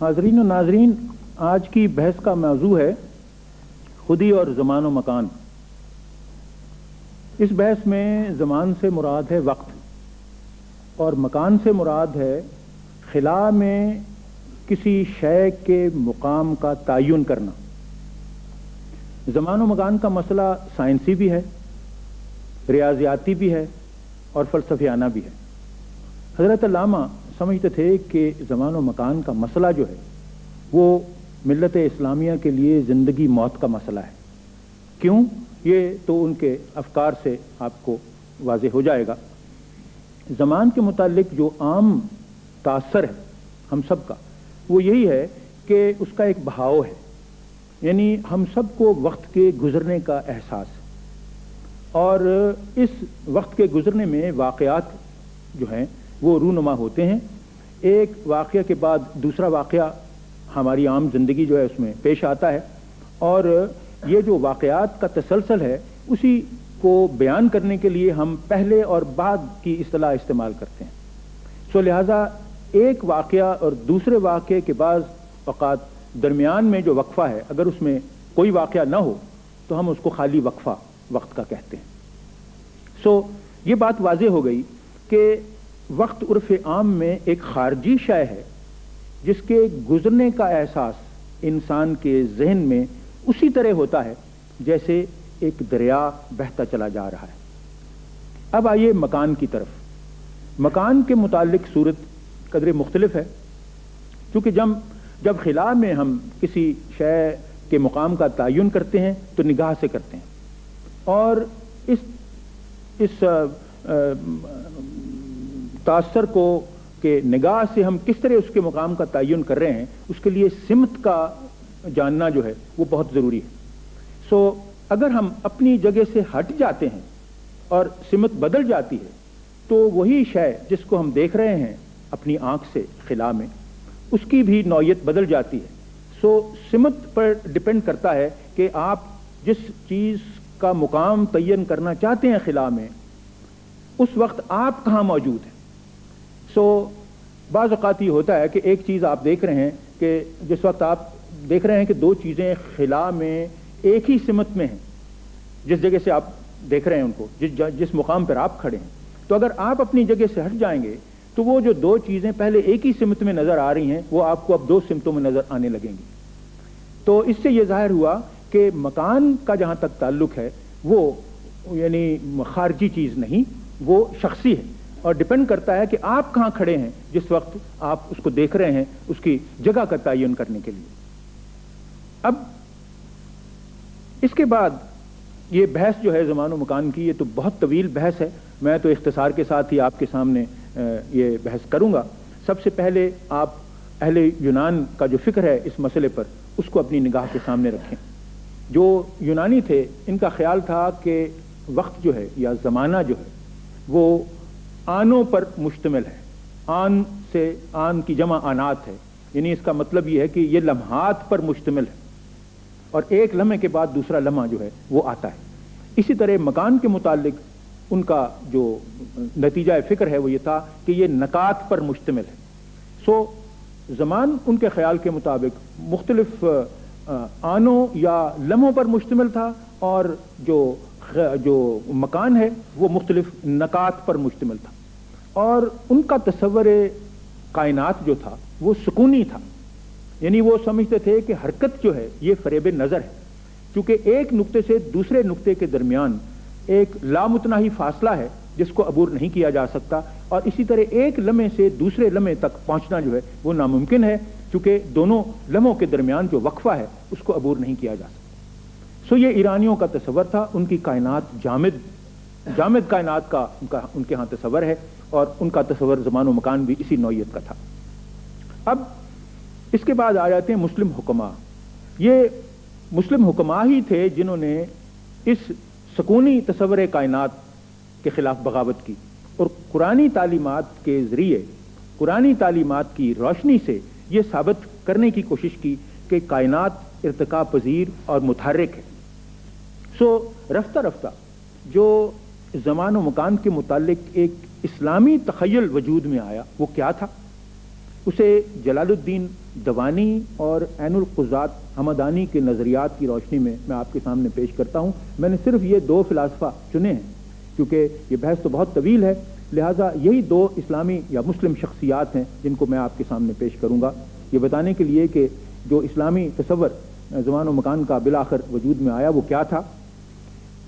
حاضرین و ناظرین، آج کی بحث کا موضوع ہے خودی اور زمان و مکان۔ اس بحث میں زمان سے مراد ہے وقت اور مکان سے مراد ہے خلا میں کسی شے کے مقام کا تعین کرنا۔ زمان و مکان کا مسئلہ سائنسی بھی ہے، ریاضیاتی بھی ہے اور فلسفیانہ بھی ہے۔ حضرت علامہ سمجھتے تھے کہ زمان و مکان کا مسئلہ جو ہے وہ ملت اسلامیہ کے لیے زندگی موت کا مسئلہ ہے۔ کیوں؟ یہ تو ان کے افکار سے آپ کو واضح ہو جائے گا۔ زمان کے متعلق جو عام تاثر ہے ہم سب کا، وہ یہی ہے کہ اس کا ایک بہاؤ ہے، یعنی ہم سب کو وقت کے گزرنے کا احساس ہے، اور اس وقت کے گزرنے میں واقعات جو ہیں وہ رونما ہوتے ہیں۔ ایک واقعہ کے بعد دوسرا واقعہ ہماری عام زندگی جو ہے اس میں پیش آتا ہے، اور یہ جو واقعات کا تسلسل ہے اسی کو بیان کرنے کے لیے ہم پہلے اور بعد کی اصطلاح استعمال کرتے ہیں۔ لہذا ایک واقعہ اور دوسرے واقعے کے بعض اوقات درمیان میں جو وقفہ ہے، اگر اس میں کوئی واقعہ نہ ہو تو ہم اس کو خالی وقفہ وقت کا کہتے ہیں۔ یہ بات واضح ہو گئی کہ وقت عرف عام میں ایک خارجی شے ہے جس کے گزرنے کا احساس انسان کے ذہن میں اسی طرح ہوتا ہے جیسے ایک دریا بہتا چلا جا رہا ہے۔ اب آئیے مکان کی طرف۔ مکان کے متعلق صورت قدر مختلف ہے، کیونکہ جب خلا میں ہم کسی شے کے مقام کا تعین کرتے ہیں تو نگاہ سے کرتے ہیں، اور اس تاثر کو کہ نگاہ سے ہم کس طرح اس کے مقام کا تعین کر رہے ہیں، اس کے لیے سمت کا جاننا جو ہے وہ بہت ضروری ہے۔ اگر ہم اپنی جگہ سے ہٹ جاتے ہیں اور سمت بدل جاتی ہے تو وہی شے جس کو ہم دیکھ رہے ہیں اپنی آنکھ سے خلا میں، اس کی بھی نوعیت بدل جاتی ہے۔ سمت پر ڈپینڈ کرتا ہے کہ آپ جس چیز کا مقام تعین کرنا چاہتے ہیں خلا میں، اس وقت آپ کہاں موجود ہیں۔ بعض اوقات یہ ہوتا ہے کہ ایک چیز آپ دیکھ رہے ہیں کہ جس وقت آپ دیکھ رہے ہیں کہ دو چیزیں خلا میں ایک ہی سمت میں ہیں، جس جگہ سے آپ دیکھ رہے ہیں ان کو، جس مقام پر آپ کھڑے ہیں، تو اگر آپ اپنی جگہ سے ہٹ جائیں گے تو وہ جو دو چیزیں پہلے ایک ہی سمت میں نظر آ رہی ہیں وہ آپ کو اب دو سمتوں میں نظر آنے لگیں گی۔ تو اس سے یہ ظاہر ہوا کہ مکان کا جہاں تک تعلق ہے وہ یعنی خارجی چیز نہیں، وہ شخصی ہے اور ڈپینڈ کرتا ہے کہ آپ کہاں کھڑے ہیں جس وقت آپ اس کو دیکھ رہے ہیں، اس کی جگہ کا تعین کرنے کے لیے۔ اب اس کے بعد یہ بحث جو ہے زمان و مکان کی، یہ تو بہت طویل بحث ہے، میں تو اختصار کے ساتھ ہی آپ کے سامنے یہ بحث کروں گا۔ سب سے پہلے آپ اہل یونان کا جو فکر ہے اس مسئلے پر، اس کو اپنی نگاہ کے سامنے رکھیں۔ جو یونانی تھے ان کا خیال تھا کہ وقت جو ہے یا زمانہ جو ہے وہ آنوں پر مشتمل ہے۔ آن کی جمع آنات ہے، یعنی اس کا مطلب یہ ہے کہ یہ لمحات پر مشتمل ہے، اور ایک لمحے کے بعد دوسرا لمحہ جو ہے وہ آتا ہے۔ اسی طرح مکان کے متعلق ان کا جو نتیجہ فکر ہے وہ یہ تھا کہ یہ نکات پر مشتمل ہے۔ زمان ان کے خیال کے مطابق مختلف آنوں یا لمحوں پر مشتمل تھا، اور جو مکان ہے وہ مختلف نکات پر مشتمل تھا، اور ان کا تصور کائنات جو تھا وہ سکونی تھا، یعنی وہ سمجھتے تھے کہ حرکت جو ہے یہ فریب نظر ہے، کیونکہ ایک نقطے سے دوسرے نقطے کے درمیان ایک لامتناہی فاصلہ ہے جس کو عبور نہیں کیا جا سکتا، اور اسی طرح ایک لمحے سے دوسرے لمحے تک پہنچنا جو ہے وہ ناممکن ہے، کیونکہ دونوں لمحوں کے درمیان جو وقفہ ہے اس کو عبور نہیں کیا جا سکتا۔ یہ ایرانیوں کا تصور تھا، ان کی کائنات جامد کائنات کا ان کے ہاں تصور ہے، اور ان کا تصور زمان و مکان بھی اسی نوعیت کا تھا۔ اب اس کے بعد آ جاتے ہیں مسلم حکماء۔ یہ مسلم حکماء ہی تھے جنہوں نے اس سکونی تصور کائنات کے خلاف بغاوت کی، اور قرآنی تعلیمات کے ذریعے، قرآنی تعلیمات کی روشنی سے یہ ثابت کرنے کی کوشش کی کہ کائنات ارتقاء پذیر اور متحرک ہے۔ رفتہ رفتہ جو زمان و مکان کے متعلق ایک اسلامی تخیل وجود میں آیا وہ کیا تھا؟ اسے جلال الدین دوانی اور عین القضات ہمدانی کے نظریات کی روشنی میں آپ کے سامنے پیش کرتا ہوں. میں نے صرف یہ دو فلاسفہ چنے ہیں کیونکہ یہ بحث تو بہت طویل ہے، لہٰذا یہی دو اسلامی یا مسلم شخصیات ہیں جن کو میں آپ کے سامنے پیش کروں گا، یہ بتانے کے لیے کہ جو اسلامی تصور زمان و مکان کا بالآخر وجود میں آیا وہ کیا تھا.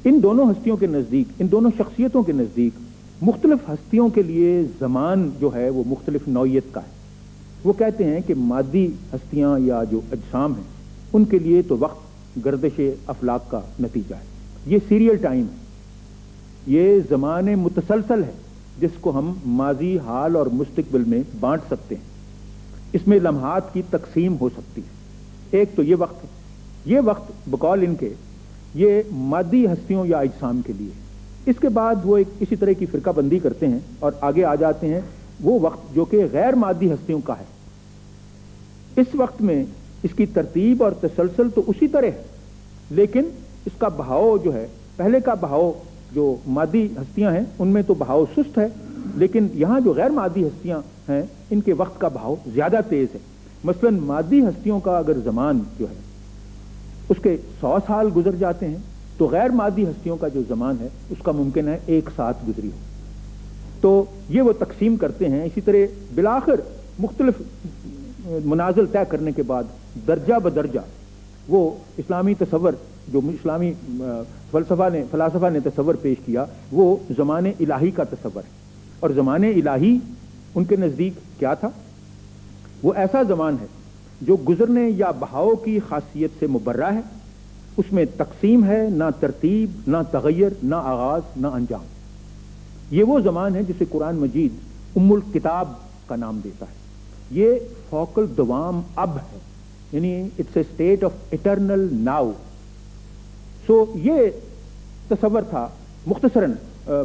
ان دونوں ہستیوں کے نزدیک، ان دونوں شخصیتوں کے نزدیک مختلف ہستیوں کے لیے زمان جو ہے وہ مختلف نوعیت کا ہے. وہ کہتے ہیں کہ مادی ہستیاں یا جو اجسام ہیں ان کے لیے تو وقت گردش افلاک کا نتیجہ ہے، یہ سیریل ٹائم ہے، یہ زمان متسلسل ہے جس کو ہم ماضی، حال اور مستقبل میں بانٹ سکتے ہیں. اس میں لمحات کی تقسیم ہو سکتی ہے. ایک تو یہ وقت ہے، یہ وقت بقول ان کے یہ مادی ہستیوں یا اجسام کے لیے. اس کے بعد وہ ایک اسی طرح کی فرقہ بندی کرتے ہیں اور آگے آ جاتے ہیں وہ وقت جو کہ غیر مادی ہستیوں کا ہے. اس وقت میں اس کی ترتیب اور تسلسل تو اسی طرح ہے، لیکن اس کا بہاؤ جو ہے، پہلے کا بہاؤ جو مادی ہستیاں ہیں ان میں تو بہاؤ سست ہے، لیکن یہاں جو غیر مادی ہستیاں ہیں ان کے وقت کا بہاؤ زیادہ تیز ہے. مثلا مادی ہستیوں کا اگر زمان جو ہے اس کے 100 سال گزر جاتے ہیں تو غیر مادی ہستیوں کا جو زمان ہے اس کا ممکن ہے ایک ساتھ گزری ہو. تو یہ وہ تقسیم کرتے ہیں. اسی طرح بالآخر مختلف منازل طے کرنے کے بعد درجہ بدرجہ وہ اسلامی تصور جو اسلامی فلاسفہ نے تصور پیش کیا وہ زمان الہی کا تصور ہے. اور زمان الہی ان کے نزدیک کیا تھا؟ وہ ایسا زمان ہے جو گزرنے یا بہاؤ کی خاصیت سے مبرہ ہے، اس میں تقسیم ہے، نہ ترتیب، نہ تغیر، نہ آغاز، نہ انجام. یہ وہ زمان ہے جسے قرآن مجید ام الکتاب کا نام دیتا ہے. یہ فوق الدوام اب ہے، یعنی it's a state of eternal now. So یہ تصور تھا مختصراً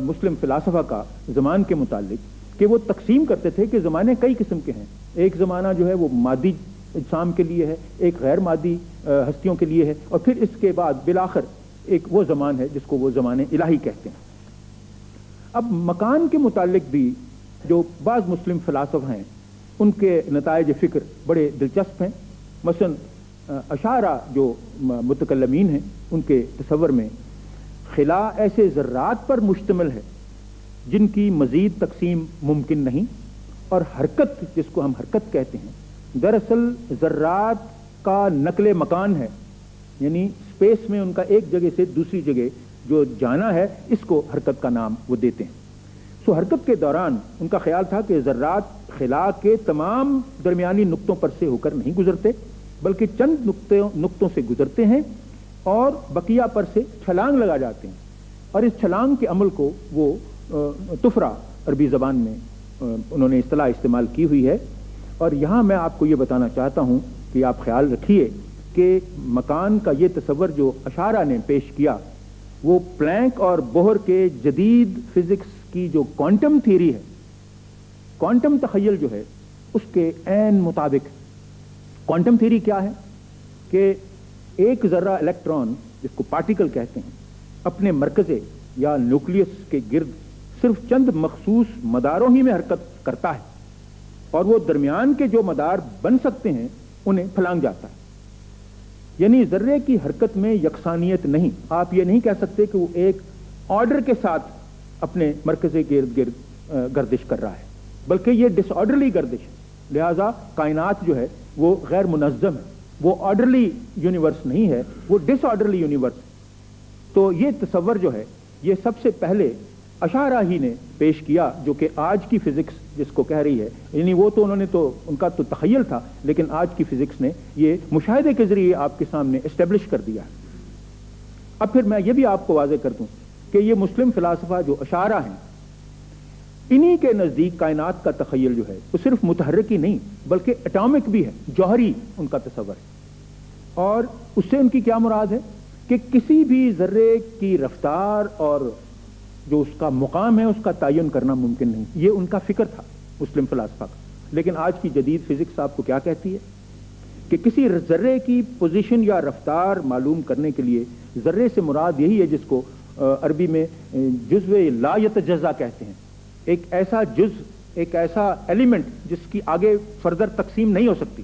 مسلم فلاسفہ کا زمان کے متعلق کہ وہ تقسیم کرتے تھے کہ زمانے کئی قسم کے ہیں. ایک زمانہ جو ہے وہ مادی اجسام کے لیے ہے، ایک غیر مادی ہستیوں کے لیے ہے، اور پھر اس کے بعد بالآخر ایک وہ زمان ہے جس کو وہ زمان الہی کہتے ہیں. اب مکان کے متعلق بھی جو بعض مسلم فلاسفہ ہیں ان کے نتائج فکر بڑے دلچسپ ہیں. مثلا اشاعرہ جو متکلمین ہیں ان کے تصور میں خلا ایسے ذرات پر مشتمل ہے جن کی مزید تقسیم ممکن نہیں، اور حرکت جس کو ہم حرکت کہتے ہیں دراصل ذرات کا نقل مکان ہے، یعنی اسپیس میں ان کا ایک جگہ سے دوسری جگہ جو جانا ہے اس کو حرکت کا نام وہ دیتے ہیں. سو حرکت کے دوران ان کا خیال تھا کہ ذرات خلا کے تمام درمیانی نقطوں پر سے ہو کر نہیں گزرتے بلکہ چند نقطوں سے گزرتے ہیں اور بقیہ پر سے چھلانگ لگا جاتے ہیں، اور اس چھلانگ کے عمل کو وہ طفرہ عربی زبان میں انہوں نے اصطلاح استعمال کی ہوئی ہے. اور یہاں میں آپ کو یہ بتانا چاہتا ہوں کہ آپ خیال رکھیے کہ مکان کا یہ تصور جو اشاعرہ نے پیش کیا وہ پلانک اور بوہر کے جدید فزکس کی جو کوانٹم تھیوری ہے، کوانٹم تخیل جو ہے اس کے عین مطابق. کوانٹم تھیوری کیا ہے کہ ایک ذرہ الیکٹران جس کو پارٹیکل کہتے ہیں اپنے مرکزے یا نیوکلیس کے گرد صرف چند مخصوص مداروں ہی میں حرکت کرتا ہے، اور وہ درمیان کے جو مدار بن سکتے ہیں انہیں پھلانگ جاتا ہے. یعنی ذرے کی حرکت میں یکسانیت نہیں. آپ یہ نہیں کہہ سکتے کہ وہ ایک آرڈر کے ساتھ اپنے مرکزے کے ارد گرد گردش کر رہا ہے، بلکہ یہ ڈس آرڈرلی گردش ہے. لہذا کائنات جو ہے وہ غیر منظم ہے، وہ آرڈرلی یونیورس نہیں ہے، وہ ڈس آرڈرلی یونیورس. تو یہ تصور جو ہے یہ سب سے پہلے اشاعرہ ہی نے پیش کیا، جو کہ آج کی فزکس جس کو کہہ رہی ہے، یعنی وہ تو انہوں نے تو ان کا تو تخیل تھا، لیکن آج کی فزکس نے یہ مشاہدے کے ذریعے آپ کے سامنے اسٹیبلش کر دیا ہے. اب پھر میں یہ بھی آپ کو واضح کر دوں کہ یہ مسلم فلاسفہ جو اشاعرہ ہیں انہی کے نزدیک کائنات کا تخیل جو ہے وہ صرف متحرک ہی نہیں بلکہ اٹامک بھی ہے، جوہری ان کا تصور ہے. اور اس سے ان کی کیا مراد ہے کہ کسی بھی ذرے کی رفتار اور جو اس کا مقام ہے اس کا تعین کرنا ممکن نہیں. یہ ان کا فکر تھا مسلم فلاسفہ کا. لیکن آج کی جدید فزکس آپ کو کیا کہتی ہے کہ کسی ذرے کی پوزیشن یا رفتار معلوم کرنے کے لیے ذرے سے مراد یہی ہے جس کو عربی میں جزو لا یتجزا کہتے ہیں. ایک ایسا جز، ایک ایسا ایلیمنٹ جس کی آگے فردر تقسیم نہیں ہو سکتی.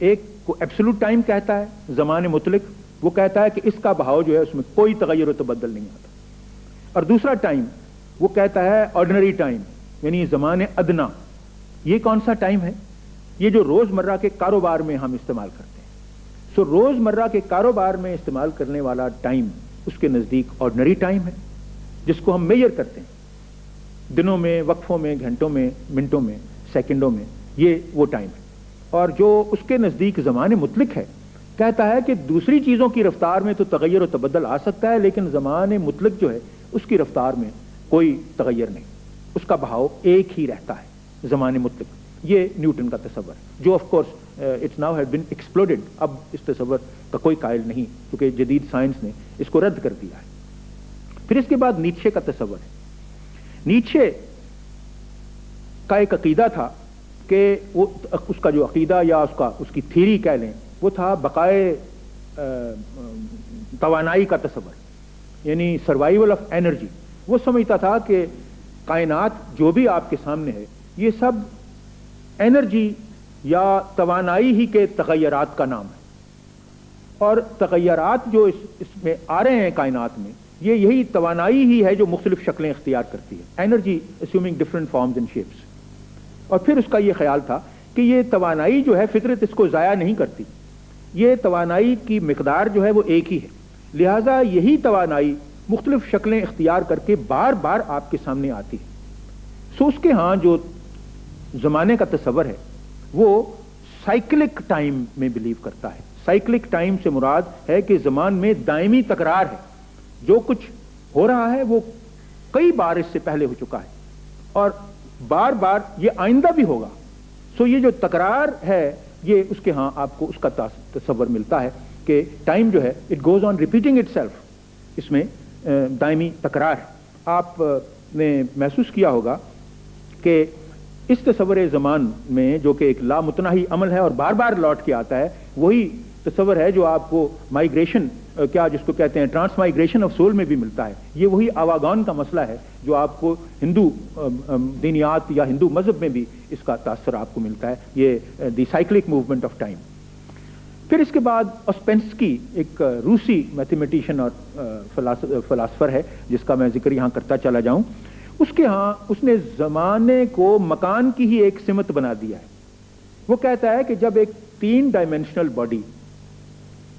ایک کو ایبسولوٹ ٹائم کہتا ہے زمان مطلق, وہ کہتا ہے کہ اس کا بہاؤ جو ہے اس میں کوئی تغیر و تبدل نہیں آتا. اور دوسرا ٹائم وہ کہتا ہے آرڈنری ٹائم, یعنی زمان ادنا. یہ کون سا ٹائم ہے؟ یہ جو روز مرہ کے کاروبار میں ہم استعمال کرتے ہیں. سو روز مرہ کے کاروبار میں استعمال کرنے والا ٹائم اس کے نزدیک آرڈنری ٹائم ہے, جس کو ہم میجر کرتے ہیں دنوں میں, وقفوں میں, گھنٹوں میں, منٹوں میں, سیکنڈوں میں. یہ وہ ٹائم ہے. اور جو اس کے نزدیک زمان مطلق ہے کہتا ہے کہ دوسری چیزوں کی رفتار میں تو تغیر و تبدل آ سکتا ہے, لیکن زمان مطلق جو ہے اس کی رفتار میں کوئی تغیر نہیں, اس کا بہاؤ ایک ہی رہتا ہے زمان مطلق. یہ نیوٹن کا تصور, جو of course it's now have been exploded. اب اس تصور کا کوئی قائل نہیں, کیونکہ جدید سائنس نے اس کو رد کر دیا ہے. پھر اس کے بعد نیچے کا تصور ہے. نیچے کا ایک عقیدہ تھا کہ وہ اس کا جو عقیدہ یا اس کی تھیری کہہ لیں, وہ تھا بقائے توانائی کا تصور, یعنی سروائیول آف انرجی. وہ سمجھتا تھا کہ کائنات جو بھی آپ کے سامنے ہے یہ سب انرجی یا توانائی ہی کے تغیرات کا نام ہے, اور تغیرات جو اس میں آ رہے ہیں کائنات میں, یہی توانائی ہی ہے جو مختلف شکلیں اختیار کرتی ہے. Energy assuming different forms and shapes. اور پھر اس کا یہ خیال تھا کہ یہ توانائی جو ہے فطرت اس کو ضائع نہیں کرتی, یہ توانائی کی مقدار جو ہے وہ ایک ہی ہے, لہٰذا یہی توانائی مختلف شکلیں اختیار کر کے بار بار آپ کے سامنے آتی ہے. سو اس کے ہاں جو زمانے کا تصور ہے وہ سائیکلک ٹائم میں بلیو کرتا ہے. سائیکلک ٹائم سے مراد ہے کہ زمان میں دائمی تکرار ہے, جو کچھ ہو رہا ہے وہ کئی بار اس سے پہلے ہو چکا ہے اور بار بار یہ آئندہ بھی ہوگا. سو یہ جو تکرار ہے یہ اس کے ہاں آپ کو اس کا تصور ملتا ہے کہ ٹائم جو ہے it goes on repeating itself, اس میں دائمی تکرار ہے. آپ نے محسوس کیا ہوگا کہ اس تصور زمان میں جو کہ ایک لامتناہی عمل ہے اور بار بار لوٹ کے آتا ہے, وہی تصور ہے جو آپ کو مائیگریشن, کیا جس کو کہتے ہیں ٹرانس مائیگریشن آف سول میں بھی ملتا ہے. یہ وہی آواگان کا مسئلہ ہے جو آپ کو ہندو دینیات یا ہندو مذہب میں بھی اس کا تاثر آپ کو ملتا ہے, یہ دی سائیکلک موومنٹ آف ٹائم. پھر اس کے بعد اوسپینسکی ایک روسی میتھمیٹیشین اور فلاسفر ہے جس کا میں ذکر یہاں کرتا چلا جاؤں. اس کے ہاں اس نے زمانے کو مکان کی ہی ایک سمت بنا دیا ہے. وہ کہتا ہے کہ جب ایک 3 ڈائمینشنل باڈی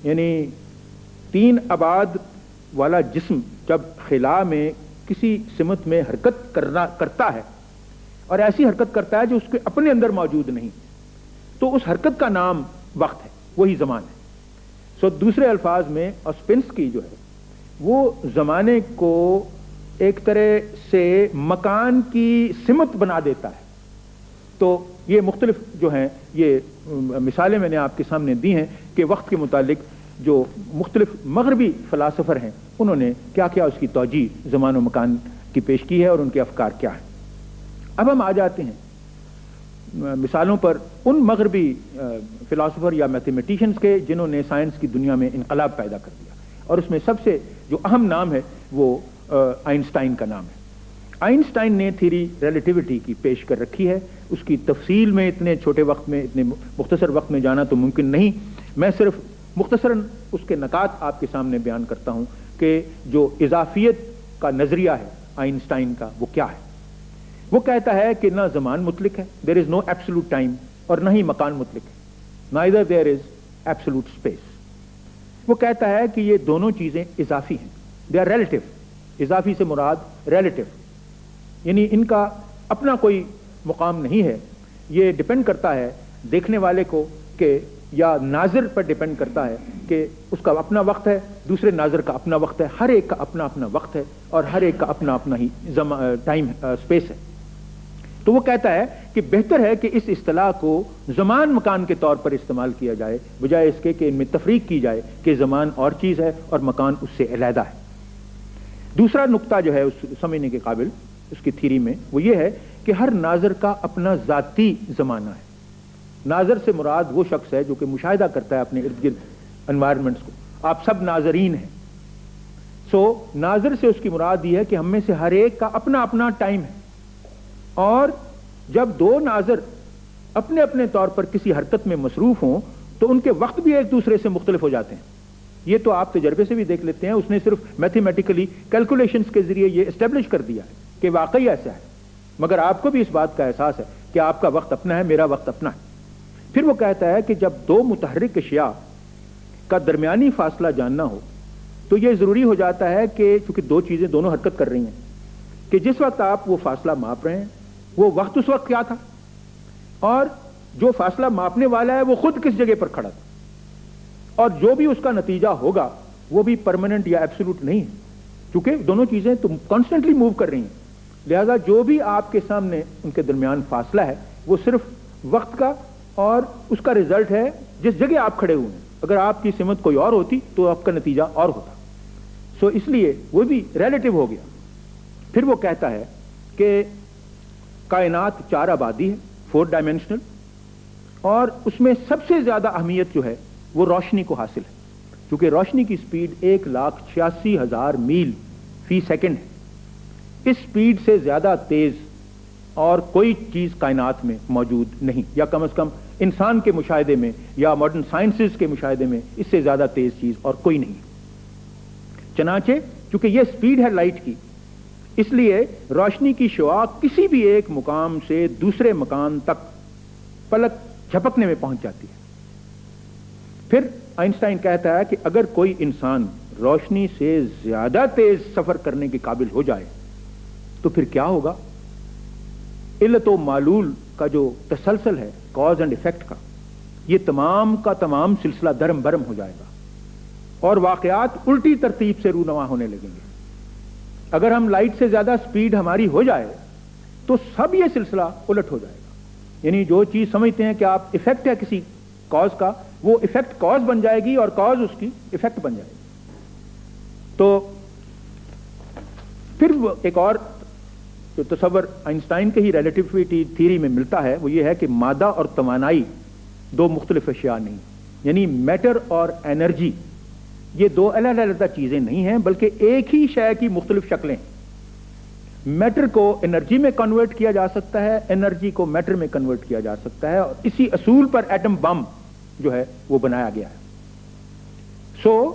یعنی 3 ابعاد والا جسم جب خلا میں کسی سمت میں حرکت کرتا ہے اور ایسی حرکت کرتا ہے جو اس کے اپنے اندر موجود نہیں, تو اس حرکت کا نام وقت ہے, وہی زمان ہے. سو دوسرے الفاظ میں اوسپینسکی جو ہے وہ زمانے کو ایک طرح سے مکان کی سمت بنا دیتا ہے. تو یہ مختلف جو ہیں یہ مثالیں میں نے آپ کے سامنے دی ہیں کہ وقت کے متعلق جو مختلف مغربی فلاسفر ہیں انہوں نے کیا کیا اس کی توجیہ زمان و مکان کی پیش کی ہے اور ان کے افکار کیا ہیں. اب ہم آ جاتے ہیں مثالوں پر ان مغربی فلاسفر یا میتھمیٹیشنز کے جنہوں نے سائنس کی دنیا میں انقلاب پیدا کر دیا, اور اس میں سب سے جو اہم نام ہے وہ آئنسٹائن کا نام ہے. آئنسٹائن نے تھیری ریلیٹیوٹی کی پیش کر رکھی ہے. اس کی تفصیل میں اتنے چھوٹے وقت میں, اتنے مختصر وقت میں جانا تو ممکن نہیں. میں صرف مختصراً اس کے نکات آپ کے سامنے بیان کرتا ہوں کہ جو اضافیت کا نظریہ ہے آئنسٹائن کا وہ کیا ہے. وہ کہتا ہے کہ نہ زمان مطلق ہے, دیر از نو ایبسولوٹ ٹائم, اور نہ ہی مکان مطلق ہے, نائدر دیر از ایبسولوٹ اسپیس. وہ کہتا ہے کہ یہ دونوں چیزیں اضافی ہیں, دے آر ریلیٹیو. اضافی سے مراد ریلیٹیو, یعنی ان کا اپنا کوئی مقام نہیں ہے. یہ ڈپینڈ کرتا ہے دیکھنے والے کو کہ یا ناظر پر ڈپینڈ کرتا ہے کہ اس کا اپنا وقت ہے, دوسرے ناظر کا اپنا وقت ہے, ہر ایک کا اپنا اپنا وقت ہے اور ہر ایک کا اپنا اپنا ہی ٹائم اسپیس ہے. تو وہ کہتا ہے کہ بہتر ہے کہ اس اصطلاح کو زمان مکان کے طور پر استعمال کیا جائے بجائے اس کے کہ ان میں تفریق کی جائے کہ زمان اور چیز ہے اور مکان اس سے علیحدہ ہے. دوسرا نقطہ جو ہے اس سمجھنے کے قابل اس کی تھیری میں وہ یہ ہے کہ ہر ناظر کا اپنا ذاتی زمانہ ہے. ناظر سے مراد وہ شخص ہے جو کہ مشاہدہ کرتا ہے اپنے ارد گرد انوائرمنٹس کو. آپ سب ناظرین ہیں. سو ناظر سے اس کی مراد یہ ہے کہ ہم میں سے ہر ایک کا اپنا اپنا ٹائم ہے, اور جب 2 ناظر اپنے اپنے طور پر کسی حرکت میں مصروف ہوں تو ان کے وقت بھی ایک دوسرے سے مختلف ہو جاتے ہیں. یہ تو آپ تجربے سے بھی دیکھ لیتے ہیں. اس نے صرف میتھمیٹیکلی کیلکولیشنز کے ذریعے یہ اسٹیبلش کر دیا ہے کہ واقعی ایسا ہے. مگر آپ کو بھی اس بات کا احساس ہے کہ آپ کا وقت اپنا ہے, میرا وقت اپنا ہے. پھر وہ کہتا ہے کہ جب دو متحرک اشیاء کا درمیانی فاصلہ جاننا ہو تو یہ ضروری ہو جاتا ہے کہ چونکہ دو چیزیں دونوں حرکت کر رہی ہیں کہ جس وقت آپ وہ فاصلہ ماپ رہے ہیں وہ وقت اس وقت کیا تھا, اور جو فاصلہ ماپنے والا ہے وہ خود کس جگہ پر کھڑا تھا, اور جو بھی اس کا نتیجہ ہوگا وہ بھی پرماننٹ یا ایبسولوٹ نہیں ہے, چونکہ دونوں چیزیں تو کانسٹنٹلی موو کر رہی ہیں. لہذا جو بھی آپ کے سامنے ان کے درمیان فاصلہ ہے وہ صرف وقت کا اور اس کا ریزلٹ ہے جس جگہ آپ کھڑے ہوئے ہیں. اگر آپ کی سمت کوئی اور ہوتی تو آپ کا نتیجہ اور ہوتا. سو اس لیے وہ بھی ریلیٹو ہو گیا. پھر وہ کہتا ہے کہ کائنات 4 آبادی ہے, 4 ڈائمینشنل, اور اس میں سب سے زیادہ اہمیت جو ہے وہ روشنی کو حاصل ہے, کیونکہ روشنی کی سپیڈ 1,86,000 میل فی سیکنڈ ہے. اس سپیڈ سے زیادہ تیز اور کوئی چیز کائنات میں موجود نہیں, یا کم از کم انسان کے مشاہدے میں یا ماڈرن سائنسز کے مشاہدے میں اس سے زیادہ تیز چیز اور کوئی نہیں. چنانچہ چونکہ یہ سپیڈ ہے لائٹ کی, اس لیے روشنی کی شعاع کسی بھی ایک مقام سے دوسرے مکان تک پلک جھپکنے میں پہنچ جاتی ہے. پھر آئنسٹائن کہتا ہے کہ اگر کوئی انسان روشنی سے زیادہ تیز سفر کرنے کے قابل ہو جائے تو پھر کیا ہوگا؟ علت و معلول کا جو تسلسل ہے, کاز اینڈ ایفیکٹ کا, یہ تمام کا تمام سلسلہ درم برم ہو جائے گا اور واقعات الٹی ترتیب سے رونما ہونے لگیں گے. اگر ہم لائٹ سے زیادہ سپیڈ ہماری ہو جائے تو سب یہ سلسلہ الٹ ہو جائے گا. یعنی جو چیز سمجھتے ہیں کہ آپ ایفیکٹ ہے کسی کاز کا, وہ ایفیکٹ کاز بن جائے گی اور کاز اس کی ایفیکٹ بن جائے گی. تو پھر ایک اور جو تصور آئنسٹائن کے ہی ریلیٹیوٹی تھیوری میں ملتا ہے وہ یہ ہے کہ مادہ اور توانائی 2 مختلف اشیاء نہیں, یعنی میٹر اور انرجی یہ 2 علیحدہ چیزیں نہیں ہیں بلکہ ایک ہی شے کی مختلف شکلیں. میٹر کو انرجی میں کنورٹ کیا جا سکتا ہے, انرجی کو میٹر میں کنورٹ کیا جا سکتا ہے, اور اسی اصول پر ایٹم بم جو ہے وہ بنایا گیا ہے. سو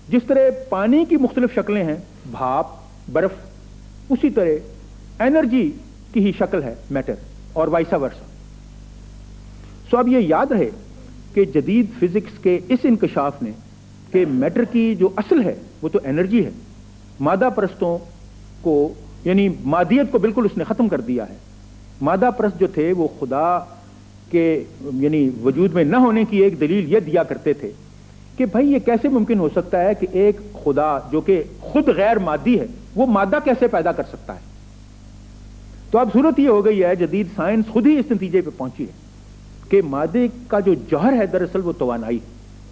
جس طرح پانی کی مختلف شکلیں ہیں, بھاپ, برف, اسی طرح انرجی کی ہی شکل ہے میٹر, اور وائسا ورسا. سو اب یہ یاد رہے کہ جدید فزکس کے اس انکشاف نے کہ میٹر کی جو اصل ہے وہ تو انرجی ہے, مادہ پرستوں کو یعنی مادیت کو بالکل اس نے ختم کر دیا ہے. مادہ پرست جو تھے وہ خدا کے یعنی وجود میں نہ ہونے کی ایک دلیل یہ دیا کرتے تھے کہ بھائی یہ کیسے ممکن ہو سکتا ہے کہ ایک خدا جو کہ خود غیر مادی ہے وہ مادہ کیسے پیدا کر سکتا ہے. تو اب صورت یہ ہو گئی ہے, جدید سائنس خود ہی اس نتیجے پہ پہنچی ہے کہ مادے کا جو جوہر ہے دراصل وہ توانائی,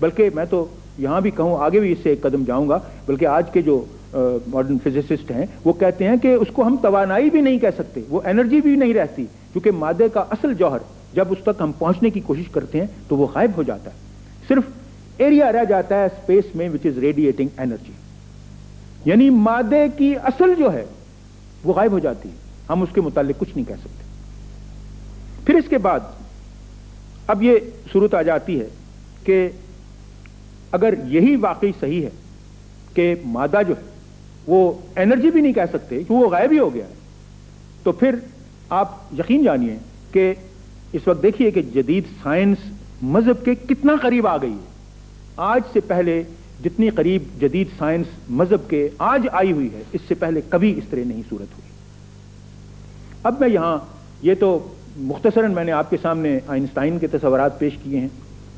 بلکہ میں تو یہاں بھی کہوں, آگے بھی اس سے ایک قدم جاؤں گا, بلکہ آج کے جو ماڈرن فزسسٹ ہیں وہ کہتے ہیں کہ اس کو ہم توانائی بھی نہیں کہہ سکتے, وہ انرجی بھی نہیں رہتی, کیونکہ مادے کا اصل جوہر جب اس تک ہم پہنچنے کی کوشش کرتے ہیں تو وہ غائب ہو جاتا ہے, صرف ایریا رہ جاتا ہے اسپیس میں وچ از ریڈیٹنگ انرجی. یعنی مادے کی اصل جو ہے وہ غائب ہو جاتی ہے, ہم اس کے متعلق کچھ نہیں کہہ سکتے. پھر اس کے بعد اب یہ صورت آ جاتی ہے کہ اگر یہی واقعی صحیح ہے کہ مادہ جو ہے وہ انرجی بھی نہیں کہہ سکتے کہ وہ غائب ہی ہو گیا ہے, تو پھر آپ یقین جانیے کہ اس وقت دیکھیے کہ جدید سائنس مذہب کے کتنا قریب آ گئی ہے. آج سے پہلے جتنی قریب جدید سائنس مذہب کے آج آئی ہوئی ہے, اس سے پہلے کبھی اس طرح نہیں صورت ہوئی. اب میں یہاں یہ تو مختصراً میں نے آپ کے سامنے آئنسٹائن کے تصورات پیش کیے ہیں,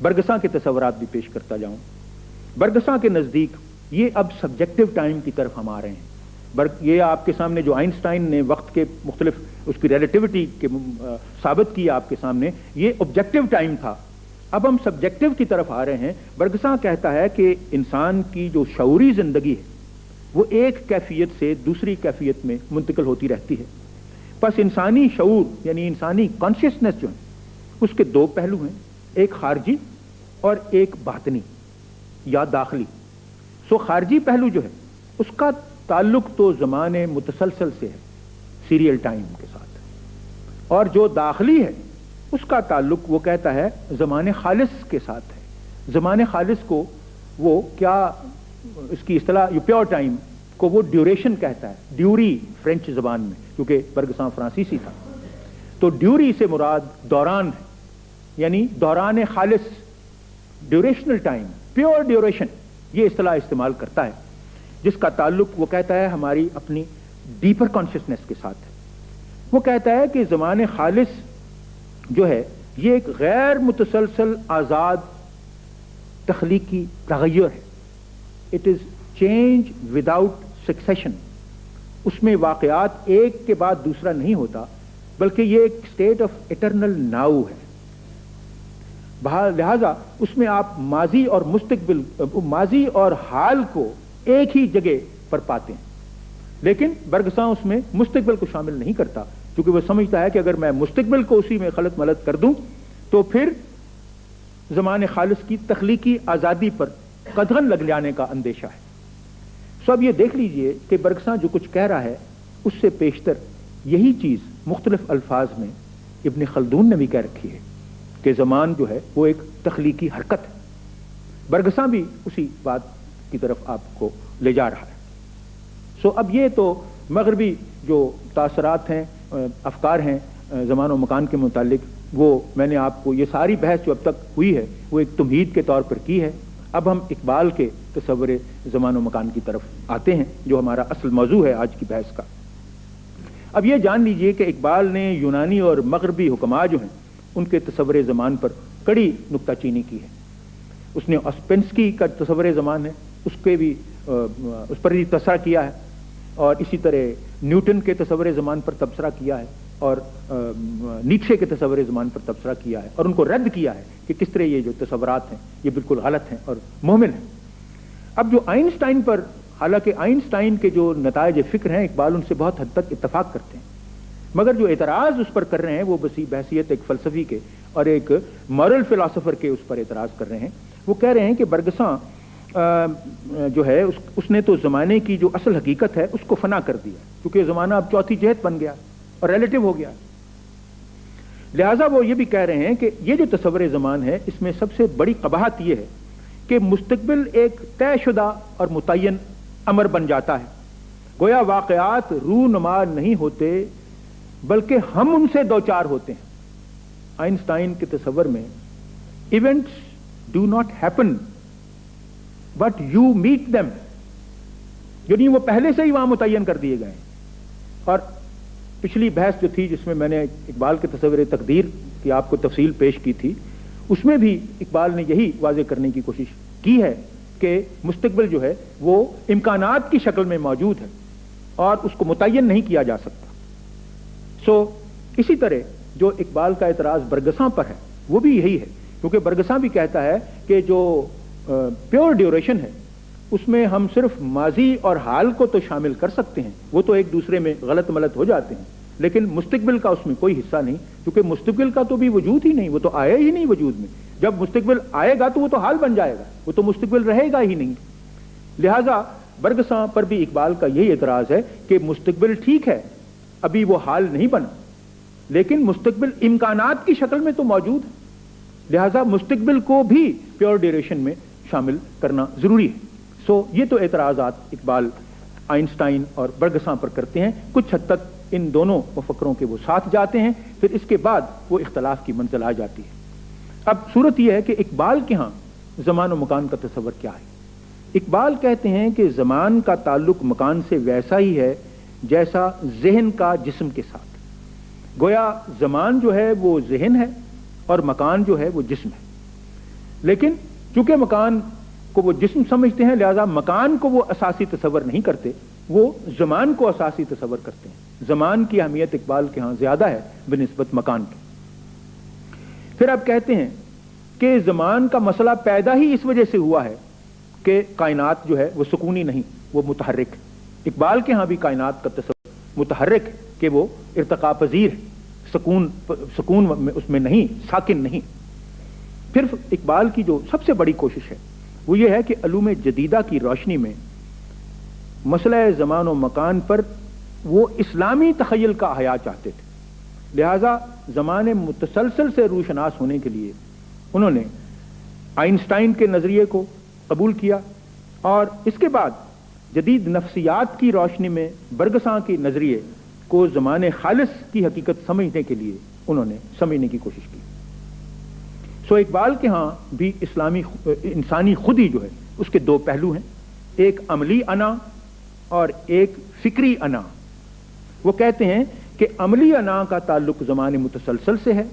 برگساں کے تصورات بھی پیش کرتا جاؤں. برگساں کے نزدیک یہ اب سبجیکٹو ٹائم کی طرف ہم آ رہے ہیں. یہ آپ کے سامنے جو آئنسٹائن نے وقت کے مختلف اس کی ریلیٹیوٹی کے ثابت کیا آپ کے سامنے, یہ آبجیکٹو ٹائم تھا. اب ہم سبجیکٹو کی طرف آ رہے ہیں. برگساں کہتا ہے کہ انسان کی جو شعوری زندگی ہے وہ ایک کیفیت سے دوسری کیفیت میں منتقل ہوتی رہتی ہے. پس انسانی شعور یعنی انسانی کانشیسنس جو ہے اس کے 2 پہلو ہیں, ایک خارجی اور ایک باطنی یا داخلی. سو خارجی پہلو جو ہے اس کا تعلق تو زمانے متسلسل سے ہے, سیریل ٹائم کے ساتھ, اور جو داخلی ہے اس کا تعلق وہ کہتا ہے زمان خالص کے ساتھ ہے. زمان خالص کو وہ کیا اس کی اصطلاح پیور ٹائم کو وہ ڈیوریشن کہتا ہے. ڈیوری فرینچ زبان میں، کیونکہ برگساں فرانسیسی تھا، تو ڈیوری سے مراد دوران ہے، یعنی دوران خالص، ڈیوریشنل ٹائم، پیور ڈیوریشن، یہ اصطلاح استعمال کرتا ہے، جس کا تعلق وہ کہتا ہے ہماری اپنی ڈیپر کانشسنس کے ساتھ ہے. وہ کہتا ہے کہ زمان خالص جو ہے یہ ایک غیر متسلسل آزاد تخلیقی تغیر ہے. It is change without succession. اس میں واقعات ایک کے بعد دوسرا نہیں ہوتا، بلکہ یہ ایک اسٹیٹ آف اٹرنل ناؤ ہے. لہذا اس میں آپ ماضی اور مستقبل، ماضی اور حال کو ایک ہی جگہ پر پاتے ہیں. لیکن برگساں اس میں مستقبل کو شامل نہیں کرتا، کیونکہ وہ سمجھتا ہے کہ اگر میں مستقبل کو اسی میں خلط ملط کر دوں تو پھر زمان خالص کی تخلیقی آزادی پر قدغن لگ جانے کا اندیشہ ہے. سو اب یہ دیکھ لیجئے کہ برگساں جو کچھ کہہ رہا ہے اس سے پیشتر یہی چیز مختلف الفاظ میں ابن خلدون نے بھی کہہ رکھی ہے کہ زمان جو ہے وہ ایک تخلیقی حرکت ہے. برگساں بھی اسی بات کی طرف آپ کو لے جا رہا ہے. سو اب یہ تو مغربی جو تاثرات ہیں، افکار ہیں زمان و مکان کے متعلق، وہ میں نے آپ کو یہ ساری بحث جو اب تک ہوئی ہے وہ ایک تمہید کے طور پر کی ہے. اب ہم اقبال کے تصور زمان و مکان کی طرف آتے ہیں جو ہمارا اصل موضوع ہے آج کی بحث کا. اب یہ جان لیجئے کہ اقبال نے یونانی اور مغربی حکماء جو ہیں ان کے تصور زمان پر کڑی نکتہ چینی کی ہے. اس نے اوسپنسکی کا تصور زمان ہے، اس پر بھی تبصرہ کیا ہے، اور اسی طرح نیوٹن کے تصور زمان پر تبصرہ کیا ہے، اور نیچے کے تصور زمان پر تبصرہ کیا ہے، اور ان کو رد کیا ہے کہ کس طرح یہ جو تصورات ہیں یہ بالکل غلط ہیں اور مومن ہیں. اب جو آئنسٹائن پر، حالانکہ آئنسٹائن کے جو نتائج فکر ہیں اقبال ان سے بہت حد تک اتفاق کرتے ہیں، مگر جو اعتراض اس پر کر رہے ہیں وہ بحیثیت ایک فلسفی کے اور ایک مورل فلاسفر کے اس پر اعتراض کر رہے ہیں. وہ کہہ رہے ہیں کہ برگساں جو ہے اس نے تو زمانے کی جو اصل حقیقت ہے اس کو فنا کر دیا، کیونکہ زمانہ اب چوتھی جہت بن گیا اور ریلیٹو ہو گیا. لہٰذا وہ یہ بھی کہہ رہے ہیں کہ یہ جو تصور زمان ہے اس میں سب سے بڑی قباحت یہ ہے کہ مستقبل ایک طے شدہ اور متعین امر بن جاتا ہے. گویا واقعات رونما نہیں ہوتے بلکہ ہم ان سے دوچار ہوتے ہیں. آئنسٹائن کے تصور میں events do not happen but you meet them، یعنی وہ پہلے سے ہی وہاں متعین کر دیے گئے. اور پچھلی بحث جو تھی جس میں میں نے اقبال کے تصور تقدیر کی آپ کو تفصیل پیش کی تھی، اس میں بھی اقبال نے یہی واضح کرنے کی کوشش کی ہے کہ مستقبل جو ہے وہ امکانات کی شکل میں موجود ہے اور اس کو متعین نہیں کیا جا سکتا. سو اسی طرح جو اقبال کا اعتراض برگساں پر ہے وہ بھی یہی ہے، کیونکہ برگساں بھی کہتا ہے کہ جو پیور ڈیوریشن ہے اس میں ہم صرف ماضی اور حال کو تو شامل کر سکتے ہیں، وہ تو ایک دوسرے میں غلط ملط ہو جاتے ہیں، لیکن مستقبل کا اس میں کوئی حصہ نہیں، کیونکہ مستقبل کا تو بھی وجود ہی نہیں، وہ تو آیا ہی نہیں وجود میں. جب مستقبل آئے گا تو وہ تو حال بن جائے گا، وہ تو مستقبل رہے گا ہی نہیں. لہذا برگساں پر بھی اقبال کا یہی اعتراض ہے کہ مستقبل ٹھیک ہے ابھی وہ حال نہیں بنا، لیکن مستقبل امکانات کی شکل میں تو موجود ہے، لہذا مستقبل کو بھی پیور ڈیوریشن میں شامل کرنا ضروری ہے. سو یہ تو اعتراضات اقبال آئنسٹائن اور برگساں پر کرتے ہیں. کچھ حد تک ان دونوں مفکروں کے وہ ساتھ جاتے ہیں، پھر اس کے بعد وہ اختلاف کی منزل آ جاتی ہے. اب صورت یہ ہے کہ اقبال کے ہاں زمان و مکان کا تصور کیا ہے. اقبال کہتے ہیں کہ زمان کا تعلق مکان سے ویسا ہی ہے جیسا ذہن کا جسم کے ساتھ. گویا زمان جو ہے وہ ذہن ہے اور مکان جو ہے وہ جسم ہے، لیکن چونکہ مکان کو وہ جسم سمجھتے ہیں لہذا مکان کو وہ اساسی تصور نہیں کرتے، وہ زمان کو اساسی تصور کرتے ہیں. زمان کی اہمیت اقبال کے ہاں زیادہ ہے بنسبت مکان کی. پھر آپ کہتے ہیں کہ زمان کا مسئلہ پیدا ہی اس وجہ سے ہوا ہے کہ کائنات جو ہے وہ سکونی نہیں، وہ متحرک. اقبال کے ہاں بھی کائنات کا تصور متحرک کہ وہ ارتقاء پذیر، سکون اس میں نہیں، ساکن نہیں. پھر اقبال کی جو سب سے بڑی کوشش ہے وہ یہ ہے کہ علوم جدیدہ کی روشنی میں مسئلہ زمان و مکان پر وہ اسلامی تخیل کا احیا چاہتے تھے. لہذا زمانے متسلسل سے روشناس ہونے کے لیے انہوں نے آئنسٹائن کے نظریے کو قبول کیا، اور اس کے بعد جدید نفسیات کی روشنی میں برگساں کے نظریے کو زمانے خالص کی حقیقت سمجھنے کے لیے انہوں نے سمجھنے کی کوشش کی۔ سو اقبال کے ہاں بھی انسانی خودی جو ہے اس کے دو پہلو ہیں، ایک عملی انا اور ایک فکری انا۔ وہ کہتے ہیں کہ عملی انا کا تعلق زمانے متسلسل سے ہے،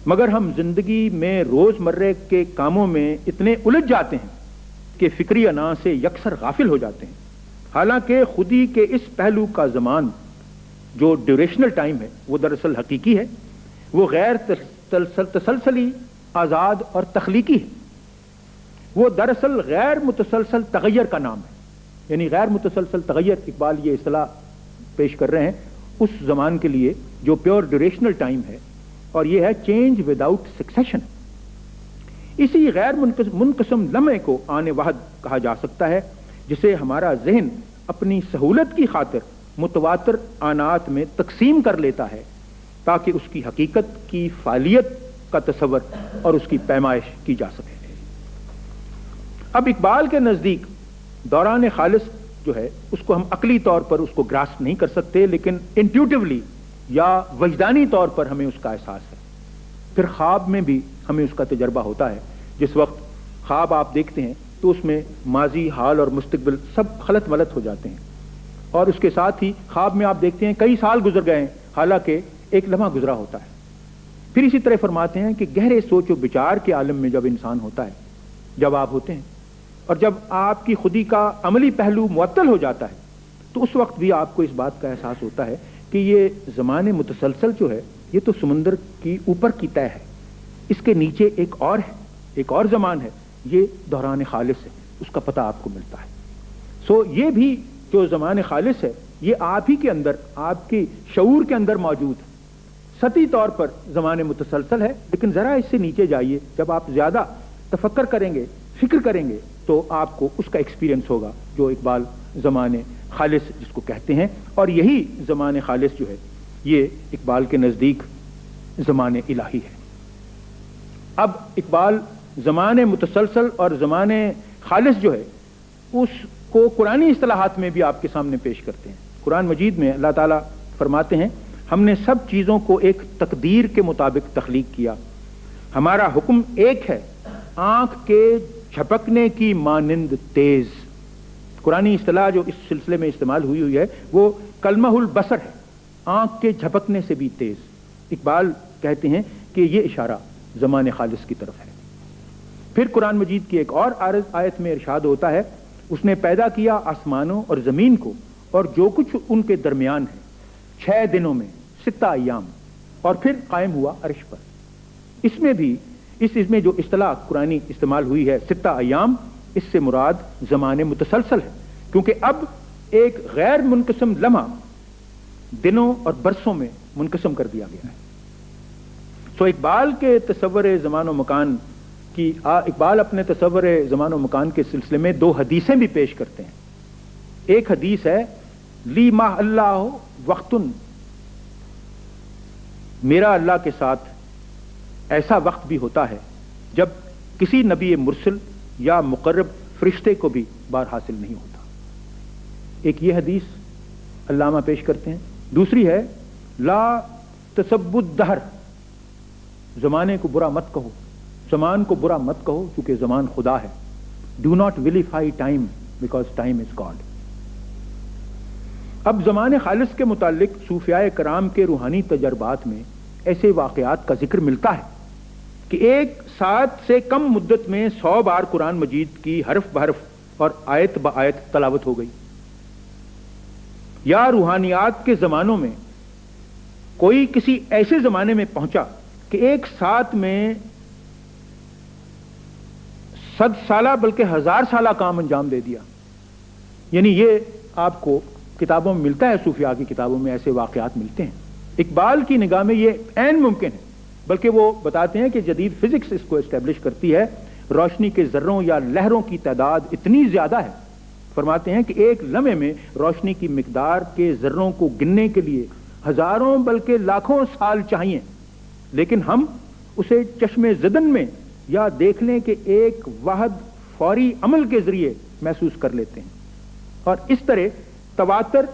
مگر ہم زندگی میں روز مرہ کے کاموں میں اتنے الجھ جاتے ہیں کہ فکری انا سے یکسر غافل ہو جاتے ہیں، حالانکہ خودی کے اس پہلو کا زمان جو ڈیوریشنل ٹائم ہے وہ دراصل حقیقی ہے، وہ غیر تسلسلی، آزاد اور تخلیقی ہے، وہ دراصل غیر متسلسل تغیر کا نام ہے۔ یعنی غیر متسلسل تغیر، اقبال یہ اصطلاح پیش کر رہے ہیں اس زمان کے لیے جو پیور ڈیوریشنل ٹائم ہے، اور یہ ہے چینج وداؤٹ سکسیشن۔ اسی غیر منقسم لمحے کو آن واحد کہا جا سکتا ہے، جسے ہمارا ذہن اپنی سہولت کی خاطر متواتر آنات میں تقسیم کر لیتا ہے تاکہ اس کی حقیقت کی فعالیت کا تصور اور اس کی پیمائش کی جا سکے۔ اب اقبال کے نزدیک دوران خالص جو ہے اس کو ہم عقلی طور پر اس کو گراسپ نہیں کر سکتے، لیکن انٹیوٹیولی یا وجدانی طور پر ہمیں اس کا احساس ہے۔ پھر خواب میں بھی ہمیں اس کا تجربہ ہوتا ہے۔ جس وقت خواب آپ دیکھتے ہیں تو اس میں ماضی، حال اور مستقبل سب خلط ملط ہو جاتے ہیں، اور اس کے ساتھ ہی خواب میں آپ دیکھتے ہیں کئی سال گزر گئے ہیں حالانکہ ایک لمحہ گزرا ہوتا ہے۔ پھر اسی طرح فرماتے ہیں کہ گہرے سوچ و بچار کے عالم میں جب انسان ہوتا ہے، جب آپ ہوتے ہیں، اور جب آپ کی خودی کا عملی پہلو معطل ہو جاتا ہے، تو اس وقت بھی آپ کو اس بات کا احساس ہوتا ہے کہ یہ زمانے متسلسل جو ہے یہ تو سمندر کی اوپر کی طے ہے، اس کے نیچے ایک اور ہے، ایک اور زمان ہے، یہ دوران خالص ہے، اس کا پتہ آپ کو ملتا ہے۔ سو یہ بھی جو زمان خالص ہے یہ آپ ہی کے اندر، آپ کی شعور کے اندر موجود ہے۔ سطحی طور پر زمان متسلسل ہے، لیکن ذرا اس سے نیچے جائیے، جب آپ زیادہ تفکر کریں گے، فکر کریں گے، تو آپ کو اس کا ایکسپیرینس ہوگا جو اقبال زمان خالص جس کو کہتے ہیں، اور یہی زمان خالص جو ہے یہ اقبال کے نزدیک زمان الہی ہے۔ اب اقبال زمان متسلسل اور زمان خالص جو ہے اس کو قرآنی اصطلاحات میں بھی آپ کے سامنے پیش کرتے ہیں۔ قرآن مجید میں اللہ تعالیٰ فرماتے ہیں، ہم نے سب چیزوں کو ایک تقدیر کے مطابق تخلیق کیا، ہمارا حکم ایک ہے، آنکھ کے جھپکنے کی مانند تیز۔ قرآنی اصطلاح جو اس سلسلے میں استعمال ہوئی ہے وہ کلمہ البصر ہے، آنکھ کے جھپکنے سے بھی تیز۔ اقبال کہتے ہیں کہ یہ اشارہ زمان خالص کی طرف ہے۔ پھر قرآن مجید کی ایک اور آیت میں ارشاد ہوتا ہے، اس نے پیدا کیا آسمانوں اور زمین کو اور جو کچھ ان کے درمیان ہے 6 دنوں میں 6 ایام، اور پھر قائم ہوا عرش پر۔ اس میں بھی اس میں جو اصطلاح قرآنی استعمال ہوئی ہے 6 ایام، اس سے مراد زمان متسلسل ہے، کیونکہ اب ایک غیر منقسم لمحہ دنوں اور برسوں میں منقسم کر دیا گیا ہے۔ سو اقبال کے تصور زمان و مکان کی اقبال اپنے تصور زمان و مکان کے سلسلے میں 2 حدیثیں بھی پیش کرتے ہیں۔ ایک حدیث ہے، لی ماہ اللہ وقتن، میرا اللہ کے ساتھ ایسا وقت بھی ہوتا ہے جب کسی نبی مرسل یا مقرب فرشتے کو بھی بار حاصل نہیں ہوتا۔ ایک یہ حدیث علامہ پیش کرتے ہیں۔ دوسری ہے، لا تسب الدہر، زمانے کو برا مت کہو، زمان کو برا مت کہو کیونکہ زمان خدا ہے۔ Do not vilify time because time is God. اب زمان خالص کے متعلق صوفیاء کرام کے روحانی تجربات میں ایسے واقعات کا ذکر ملتا ہے کہ ایک ساتھ سے کم مدت میں 100 بار قرآن مجید کی حرف بحرف اور آیت بآیت تلاوت ہو گئی، یا روحانیات کے زمانوں میں کوئی کسی ایسے زمانے میں پہنچا کہ ایک ساتھ میں 100 سالہ بلکہ 1000 سالہ کام انجام دے دیا۔ یعنی یہ آپ کو کتابوں میں ملتا ہے، صوفیاء کی کتابوں میں ایسے واقعات ملتے ہیں۔ اقبال کی نگاہ میں یہ عین ممکن ہے، بلکہ وہ بتاتے ہیں کہ جدید فزکس اس کو اسٹیبلش کرتی ہے، روشنی کے ذروں یا لہروں کی تعداد اتنی زیادہ ہے، فرماتے ہیں کہ ایک لمحے میں روشنی کی مقدار کے ذروں کو گننے کے لیے ہزاروں بلکہ لاکھوں سال چاہیے، لیکن ہم اسے چشم زدن میں یا دیکھ لیں کہ ایک واحد فوری عمل کے ذریعے محسوس کر لیتے ہیں، اور اس طرح تواتر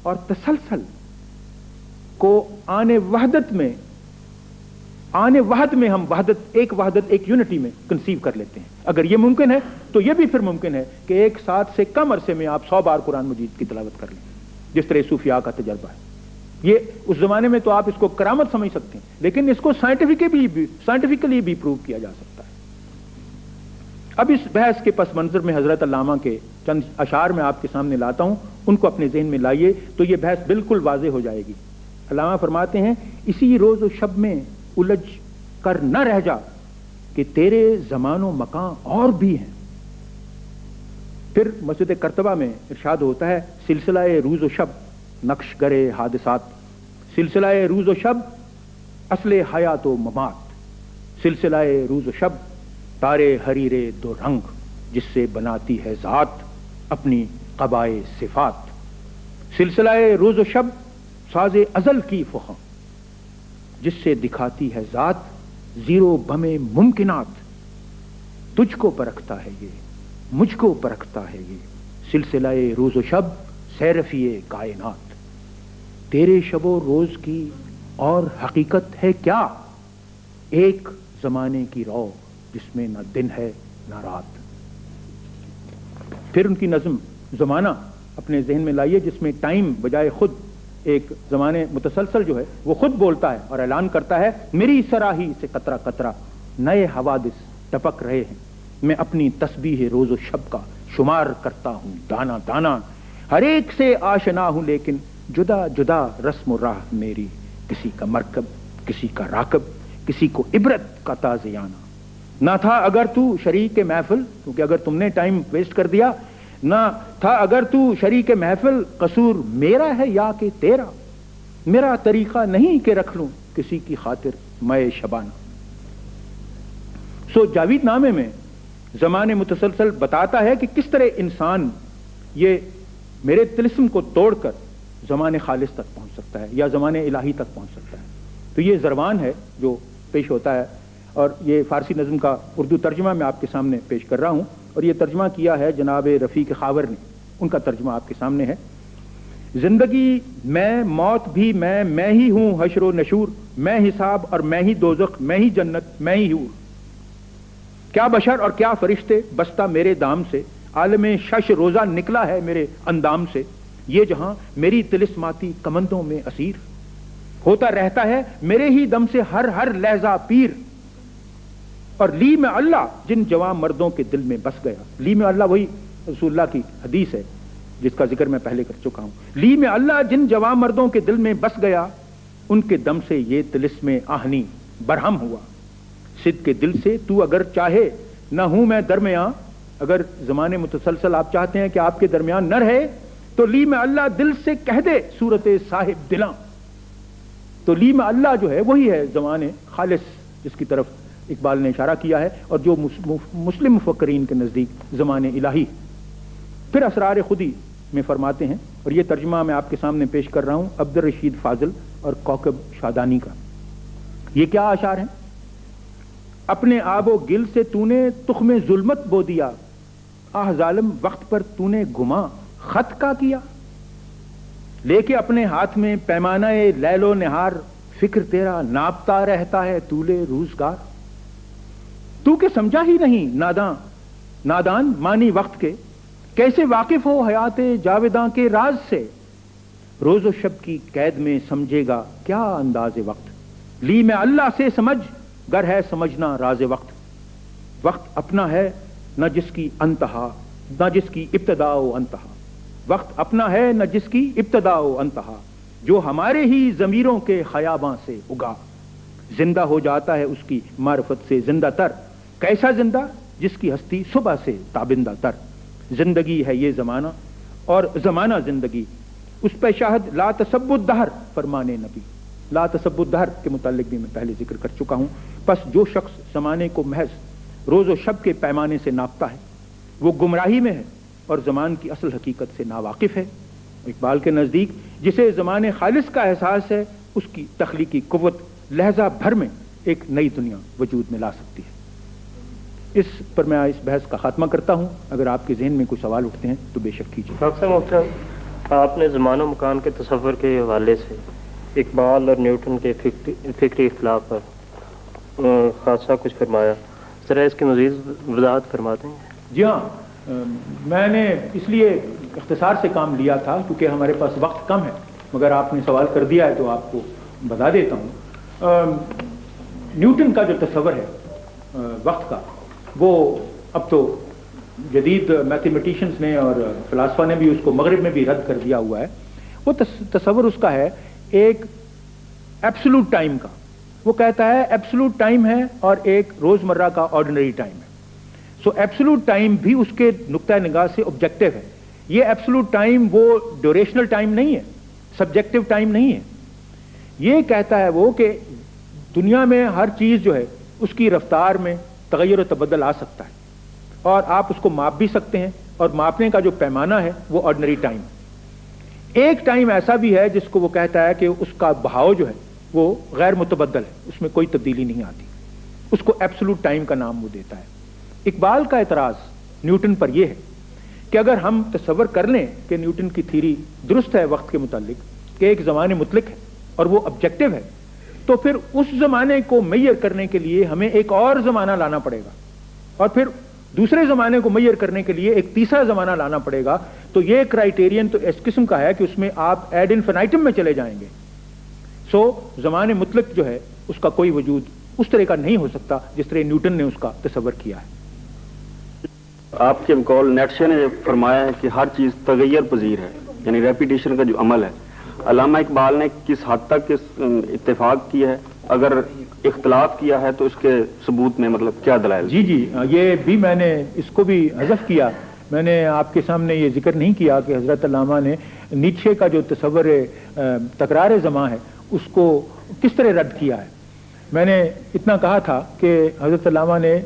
اور تسلسل کو آنے وحدت میں ہم ایک یونٹی میں کنسیو کر لیتے ہیں۔ اگر یہ ممکن ہے تو یہ بھی پھر ممکن ہے کہ ایک ساتھ سے کم عرصے میں آپ 100 بار قرآن مجید کی تلاوت کر لیں، جس طرح صوفیاء کا تجربہ ہے۔ یہ اس زمانے میں تو آپ اس کو کرامت سمجھ سکتے ہیں، لیکن اس کو سائنٹیفکلی بھی پروو کیا جا سکتا ہے۔ اب اس بحث کے پس منظر میں حضرت علامہ کے چند اشعار میں آپ کے سامنے لاتا ہوں، ان کو اپنے ذہن میں لائیے تو یہ بحث بالکل واضح ہو جائے گی۔ علامہ فرماتے ہیں، اسی روز و شب میں الجھ کر نہ رہ جا کہ تیرے زمان و مکان اور بھی ہیں۔ پھر مسجد کرتبہ میں ارشاد ہوتا ہے، سلسلہ روز و شب نقش گرے حادثات، سلسلہ روز و شب اصل حیات و ممات، سلسلہ روز و شب تارے حریرے دو رنگ، جس سے بناتی ہے ذات اپنی قبائے صفات، سلسلہ روز و شب ساز ازل کی فخاں، جس سے دکھاتی ہے ذات زیرو بم ممکنات، تجھ کو پرکھتا ہے یہ، مجھ کو پرکھتا ہے یہ، سلسلہ روز و شب سیرفی کائنات، تیرے شب و روز کی اور حقیقت ہے کیا، ایک زمانے کی رو جس میں نہ دن ہے نہ رات۔ پھر ان کی نظم زمانہ اپنے ذہن میں لائیے، جس میں ٹائم بجائے خود ایک زمانے متسلسل جو ہے وہ خود بولتا ہے اور اعلان کرتا ہے، میری سراہی سے قطرہ قطرہ نئے حوادث ٹپک رہے ہیں، میں اپنی تسبیح روز و شب کا شمار کرتا ہوں دانا دانا، ہر ایک سے آشنا ہوں لیکن جدا جدا رسم و راہ میری، کسی کا مرکب کسی کا راکب، کسی کو عبرت کا تازیانہ، نہ تھا اگر تو شریک محفل، کیونکہ اگر تم نے ٹائم ویسٹ کر دیا، نہ تھا اگر تو شریک محفل، قصور میرا ہے یا کہ تیرا، میرا طریقہ نہیں کہ رکھ لوں کسی کی خاطر میں شبانہ۔ سو جاوید نامے میں زمانے متسلسل بتاتا ہے کہ کس طرح انسان یہ میرے طلسم کو توڑ کر زمان خالص تک پہنچ سکتا ہے یا زمان الہی تک پہنچ سکتا ہے۔ تو یہ زروان ہے جو پیش ہوتا ہے، اور یہ فارسی نظم کا اردو ترجمہ میں آپ کے سامنے پیش کر رہا ہوں، اور یہ ترجمہ کیا ہے جناب رفیق خاور نے، ان کا ترجمہ آپ کے سامنے ہے۔ زندگی میں، موت بھی میں ہی ہوں حشر و نشور، میں حساب اور میں ہی دوزخ، میں ہی جنت میں ہی حور، کیا بشر اور کیا فرشتے بستہ میرے دام سے، عالم شش روزہ نکلا ہے میرے اندام سے، یہ جہاں میری طلسماتی کمندوں میں اسیر، ہوتا رہتا ہے میرے ہی دم سے ہر لہجہ پیر، اور لی میں اللہ جن جوان مردوں کے دل میں بس گیا، لی میں اللہ وہی رسول اللہ کی حدیث ہے جس کا ذکر میں پہلے کر چکا ہوں، لی میں اللہ جن جوان مردوں کے دل میں بس گیا، ان کے دم سے یہ طلسم آہنی برہم ہوا، صدق کے دل سے تو اگر چاہے نہ ہوں میں درمیان، اگر زمانے متسلسل آپ چاہتے ہیں کہ آپ کے درمیان نہ رہے تو لی میں اللہ دل سے کہہ دے صورت صاحب دلاں، تو لی میں اللہ جو ہے وہی ہے زمانے خالص جس کی طرف اقبال نے اشارہ کیا ہے، اور جو مسلم مفکرین کے نزدیک زمان الہی۔ پھر اسرار خودی میں فرماتے ہیں، اور یہ ترجمہ میں آپ کے سامنے پیش کر رہا ہوں عبد الرشید فاضل اور کوکب شادانی کا۔ یہ کیا اشعار ہیں؟ اپنے آب و گل سے تو نے تخم ظلمت بو دیا، آہ ظالم وقت پر تو نے گما خط کا کیا، لے کے اپنے ہاتھ میں پیمانہ لیل و نہار، فکر تیرا ناپتا رہتا ہے طول روزگار، تو کہ سمجھا ہی نہیں نادان مانی وقت کے، کیسے واقف ہو حیات جاویداں کے راز سے، روز و شب کی قید میں سمجھے گا کیا انداز وقت، لی میں اللہ سے سمجھ گر ہے سمجھنا راز وقت، وقت اپنا ہے نہ جس کی انتہا نہ جس کی ابتدا و انتہا، وقت اپنا ہے نہ جس کی ابتدا و انتہا، جو ہمارے ہی ضمیروں کے خیاباں سے اگا، زندہ ہو جاتا ہے اس کی معرفت سے زندہ تر، کیسا زندہ جس کی ہستی صبح سے تابندہ تر، زندگی ہے یہ زمانہ اور زمانہ زندگی، اس پہ شاہد لا تسب الدہر فرمانے نبی، لا تسب الدہر کے متعلق بھی میں پہلے ذکر کر چکا ہوں۔ پس جو شخص زمانے کو محض روز و شب کے پیمانے سے ناپتا ہے وہ گمراہی میں ہے اور زمان کی اصل حقیقت سے ناواقف ہے۔ اقبال کے نزدیک جسے زمان خالص کا احساس ہے، اس کی تخلیقی قوت لہجہ بھر میں ایک نئی دنیا وجود میں لا سکتی ہے۔ اس پر میں اس بحث کا خاتمہ کرتا ہوں۔ اگر آپ کے ذہن میں کوئی سوال اٹھتے ہیں تو بے شک کیجیے۔ ڈاکٹر صاحب محترم، آپ نے زمان و مکان کے تصور کے حوالے سے اقبال اور نیوٹن کے فکری اختلاف پر خاصا کچھ فرمایا، ذرا اس کی مزید وضاحت فرماتے ہیں؟ جی ہاں، میں نے اس لیے اختصار سے کام لیا تھا کیونکہ ہمارے پاس وقت کم ہے، مگر آپ نے سوال کر دیا ہے تو آپ کو بتا دیتا ہوں۔ نیوٹن کا جو تصور ہے وقت کا، وہ اب تو جدید میتھمیٹیشنز نے اور فلاسفہ نے بھی اس کو مغرب میں بھی رد کر دیا ہوا ہے۔ وہ تصور اس کا ہے ایک ایبسولوٹ ٹائم کا۔ وہ کہتا ہے ایبسولوٹ ٹائم ہے اور ایک روزمرہ کا آرڈنری ٹائم ہے۔ سو ایبسولوٹ ٹائم بھی اس کے نقطہ نگاہ سے آبجیکٹو ہے۔ یہ ایبسولوٹ ٹائم وہ ڈیوریشنل ٹائم نہیں ہے، سبجیکٹو ٹائم نہیں ہے۔ یہ کہتا ہے وہ کہ دنیا میں ہر چیز جو ہے اس کی رفتار میں تغیر و تبدل آ سکتا ہے، اور آپ اس کو ماپ بھی سکتے ہیں، اور ماپنے کا جو پیمانہ ہے وہ آرڈنری ٹائم ہے۔ ایک ٹائم ایسا بھی ہے جس کو وہ کہتا ہے کہ اس کا بہاؤ جو ہے وہ غیر متبدل ہے، اس میں کوئی تبدیلی نہیں آتی، اس کو ایبسولوٹ ٹائم کا نام وہ دیتا ہے۔ اقبال کا اعتراض نیوٹن پر یہ ہے کہ اگر ہم تصور کر لیں کہ نیوٹن کی تھیری درست ہے وقت کے متعلق کہ ایک زمانے مطلق ہے اور وہ آبجیکٹو ہے، تو پھر اس زمانے کو میئر کرنے کے لیے ہمیں ایک اور زمانہ لانا پڑے گا، اور پھر دوسرے زمانے کو میئر کرنے کے لیے ایک تیسرا زمانہ لانا پڑے گا۔ تو یہ کرائیٹیرین تو اس قسم کا ہے کہ اس میں آپ ایڈ انفینائٹم میں چلے جائیں گے۔ سو زمانے مطلق جو ہے اس کا کوئی وجود اس طرح کا نہیں ہو سکتا جس طرح نیوٹن نے اس کا تصور کیا ہے۔ آپ کے بقول نیٹشے نے فرمایا ہے کہ ہر چیز تغیر پذیر ہے، یعنی ریپیٹیشن کا جو عمل ہے۔ علامہ اقبال نے کس حد تک اتفاق کیا ہے؟ اگر اختلاف کیا ہے تو اس کے ثبوت میں مطلب کیا دلائل؟ جی یہ بھی میں نے اس کو بھی حذف کیا۔ میں نے آپ کے سامنے یہ ذکر نہیں کیا کہ حضرت علامہ نے نیٹشے کا جو تصور تکرار زمان ہے اس کو کس طرح رد کیا ہے۔ میں نے اتنا کہا تھا کہ حضرت علامہ نے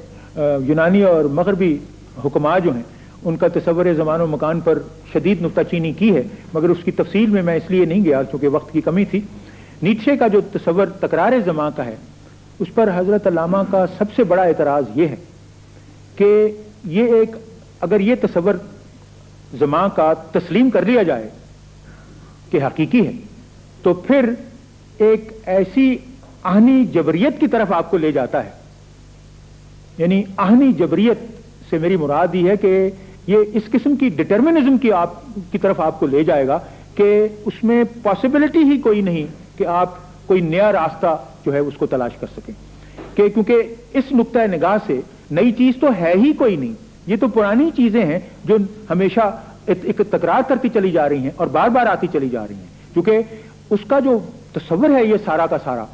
یونانی اور مغربی حکماء جو ہیں ان کا تصور زمان و مکان پر شدید نکتہ چینی کی ہے، مگر اس کی تفصیل میں اس لیے نہیں گیا کیونکہ وقت کی کمی تھی۔ نیٹشے کا جو تصور تکرار زمان کا ہے اس پر حضرت علامہ کا سب سے بڑا اعتراض یہ ہے کہ یہ اگر یہ تصور زمان کا تسلیم کر لیا جائے کہ حقیقی ہے تو پھر ایک ایسی آہنی جبریت کی طرف آپ کو لے جاتا ہے۔ یعنی آہنی جبریت سے میری مراد یہ ہے کہ یہ اس قسم کی ڈٹرمنزم کی طرف آپ کو لے جائے گا کہ اس میں پاسبلٹی ہی کوئی نہیں کہ آپ کوئی نیا راستہ جو ہے اس کو تلاش کر سکیں، کہ کیونکہ اس نقطہ نگاہ سے نئی چیز تو ہے ہی کوئی نہیں، یہ تو پرانی چیزیں ہیں جو ہمیشہ ایک تکرار کرتی چلی جا رہی ہیں اور بار بار آتی چلی جا رہی ہیں۔ کیونکہ اس کا جو تصور ہے یہ سارا کا سارا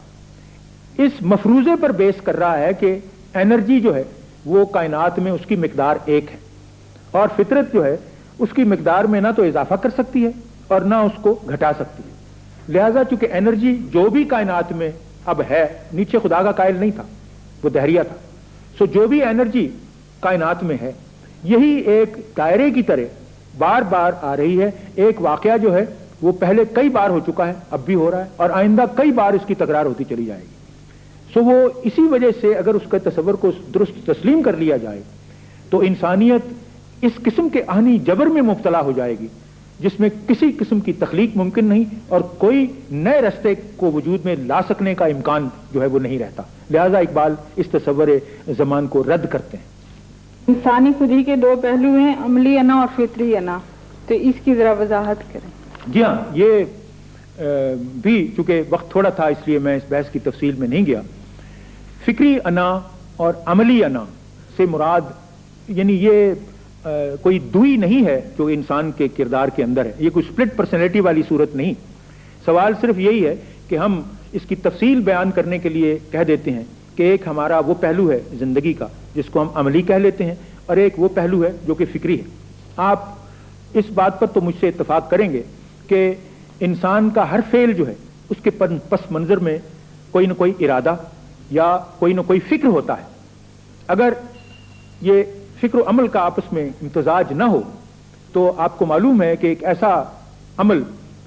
اس مفروضے پر بیس کر رہا ہے کہ انرجی جو ہے وہ کائنات میں اس کی مقدار ایک ہے، اور فطرت جو ہے اس کی مقدار میں نہ تو اضافہ کر سکتی ہے اور نہ اس کو گھٹا سکتی ہے۔ لہذا چونکہ انرجی جو بھی کائنات میں اب ہے، نیچے خدا کا قائل نہیں تھا، وہ دہریہ تھا، سو جو بھی انرجی کائنات میں ہے یہی ایک دائرے کی طرح بار بار آ رہی ہے۔ ایک واقعہ جو ہے وہ پہلے کئی بار ہو چکا ہے، اب بھی ہو رہا ہے، اور آئندہ کئی بار اس کی تکرار ہوتی چلی جائے گی۔ سو وہ اسی وجہ سے اگر اس کے تصور کو درست تسلیم کر لیا جائے تو انسانیت اس قسم کے آہنی جبر میں مبتلا ہو جائے گی جس میں کسی قسم کی تخلیق ممکن نہیں اور کوئی نئے رستے کو وجود میں لا سکنے کا امکان جو ہے وہ نہیں رہتا۔ لہذا اقبال اس تصور زمان کو رد کرتے ہیں۔ انسانی خودی کے دو پہلو ہیں، عملی انا اور فطری انا، تو اس کی ذرا وضاحت کریں۔ جی ہاں، یہ بھی چونکہ وقت تھوڑا تھا اس لیے میں اس بحث کی تفصیل میں نہیں گیا۔ فکری انا اور عملی انا سے مراد یعنی یہ کوئی دوئی نہیں ہے جو انسان کے کردار کے اندر ہے، یہ کوئی سپلٹ پرسنالٹی والی صورت نہیں۔ سوال صرف یہی ہے کہ ہم اس کی تفصیل بیان کرنے کے لیے کہہ دیتے ہیں کہ ایک ہمارا وہ پہلو ہے زندگی کا جس کو ہم عملی کہہ لیتے ہیں، اور ایک وہ پہلو ہے جو کہ فکری ہے۔ آپ اس بات پر تو مجھ سے اتفاق کریں گے کہ انسان کا ہر فعل جو ہے اس کے پس منظر میں کوئی نہ کوئی ارادہ یا کوئی نہ کوئی فکر ہوتا ہے۔ اگر یہ فکر و عمل کا آپس میں امتزاج نہ ہو تو آپ کو معلوم ہے کہ ایک ایسا عمل